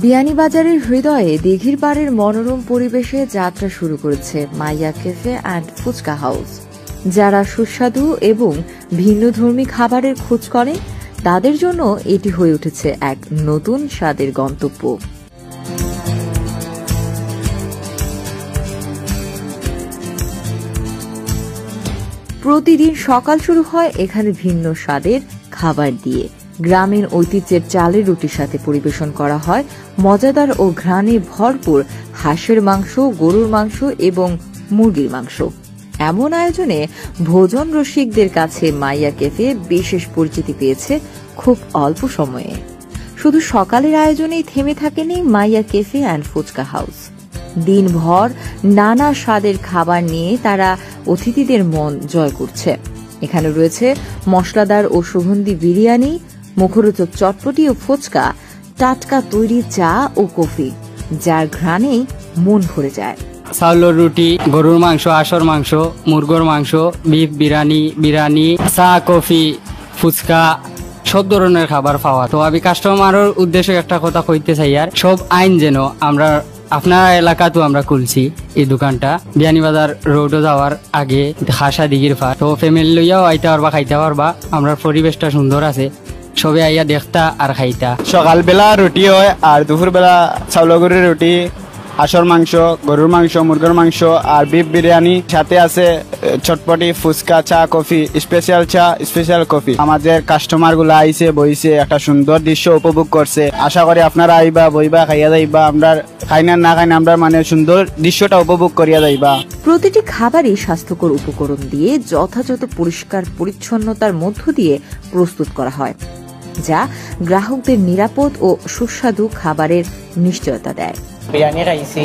বিয়ানীবাজারের হৃদয়ে দিঘির পাড়ের মনোরম পরিবেশে যাত্রা শুরু করেছে মাইয়া ক্যাফে অ্যান্ড ফুচকা হাউস। যারা সুস্বাদু এবং ভিন্নধর্মী খাবারের খোঁজ করে তাদের জন্য এটি হয়ে উঠেছে এক নতুন স্বাদের গন্তব্য। প্রতিদিন সকাল শুরু হয় এখানে ভিন্ন স্বাদের খাবার দিয়ে। গ্রামীণ ঐতিহ্যের চালের রুটির সাথে পরিবেশন করা হয় মজাদার ও ঘ্রাণে ভরপুর হাঁসের মাংস, গরুর মাংস এবং মুরগির মাংস। এমন আয়োজনে ভোজন রসিকদের কাছে মাইয়া ক্যাফে বিশেষ পরিচিতি পেয়েছে খুব অল্প সময়ে। শুধু সকালের আয়োজনেই থেমে থাকেনি মাইয়া ক্যাফে অ্যান্ড ফুচকা হাউস। দিনভর নানা স্বাদের খাবার নিয়ে তারা অতিথিদের মন জয় করছে। এখানে রয়েছে মশলাদার ও সুগন্ধি বিরিয়ানি, মুখরোচক চটপটি ও ফুচকা, টাটকা তৈরি চা ও কফি, যার ঘ্রাণেই মন ভরে যায়। চাউলের রুটি, গরুর মাংস, হাঁসের মাংস, মুরগোর মাংস, বিফ বিরিয়ানি, চা, কফি, ফুচকা, সব ধরনের খাবার পাওয়া। তো আমি কাস্টমারের উদ্দেশ্যে একটা কথা কইতে চাই, আর সব আইন যেন আমরা আপনার এলাকাতো আমরা খুলছি এই দোকানটা বিয়ানীবাজার রোডে যাওয়ার আগে খাসা দিঘির পার। তো ফ্যামিলি লইয়াও আইতে পারবা, খাইতে পারবা। আমরা পরিবেশটা সুন্দর আছে, সবে আইয়া দেখতা আর খাইতা। সকালবেলা রুটি হয় আর দুপুরবেলা চাউল গুড়ির রুটি, হাঁসের মাংস, গরুর মাংস, মুরগির মাংস আর বিফ বিরিয়ানি, সাথে আছে চটপটি, ফুচকা, চা, কফি, স্পেশাল চা, স্পেশাল কফি। আমাদের কাস্টমার গুলা আইসে বইছে, একটা সুন্দর দৃশ্য উপভোগ করছে। আশা করি আপনারা আইবা, বইবা, খাইয়া যাইবা। আমরা খাইনা না খাইনা আমরা মানে সুন্দর দৃশ্যটা উপভোগ করিয়া যাইবা। প্রতিটি খাবারই স্বাস্থ্যকর উপকরণ দিয়ে যথাযথ পরিষ্কার পরিচ্ছন্নতার মধ্য দিয়ে প্রস্তুত করা হয়, যা গ্রাহকদের নিরাপদ ও সুস্বাদু খাবারের নিশ্চয়তা দেয়। বিরিয়ানি খাইছি,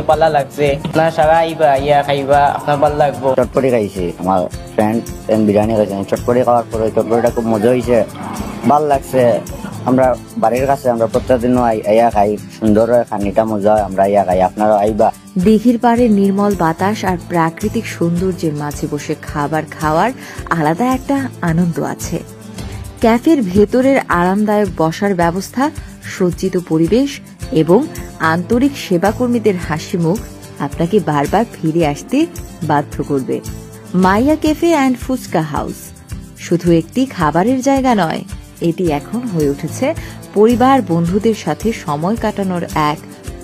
ভালো লাগছে। আপনার সারা আইবা, ইয়া খাইবা, আপনার ভালো লাগবো। চটপটি খাইছি, আমার ফ্রেন্ড বিরিয়ানি খাইছে। চটপটি খাওয়ার পরে চটপটিটা খুব মজা হয়েছে, ভাল লাগছে। আমরা বাড়ির কাছে আমরা প্রত্যেকদিন আইয়া খাই, সুন্দর হয় খানিটা, মজা হয়, আমরা আইয়া খাই। আপনারা আইবা। দিঘির পাড়ের নির্মল বাতাস আর প্রাকৃতিক সৌন্দর্যের মাঝে বসে খাবার খাওয়ার আলাদা একটা আনন্দ আছে। ক্যাফের ভেতরের আরামদায়ক বসার ব্যবস্থা, সজ্জিত পরিবেশ এবং আন্তরিক সেবাকর্মীদের হাসি মুখ আপনাকে বারবার ফিরে আসতে বাধ্য করবে। মাইয়া ক্যাফে অ্যান্ড ফুচকা হাউস শুধু একটি খাবারের জায়গা নয়, এটি এখন হয়ে উঠেছে পরিবার বন্ধুদের সাথে সময় কাটানোর এক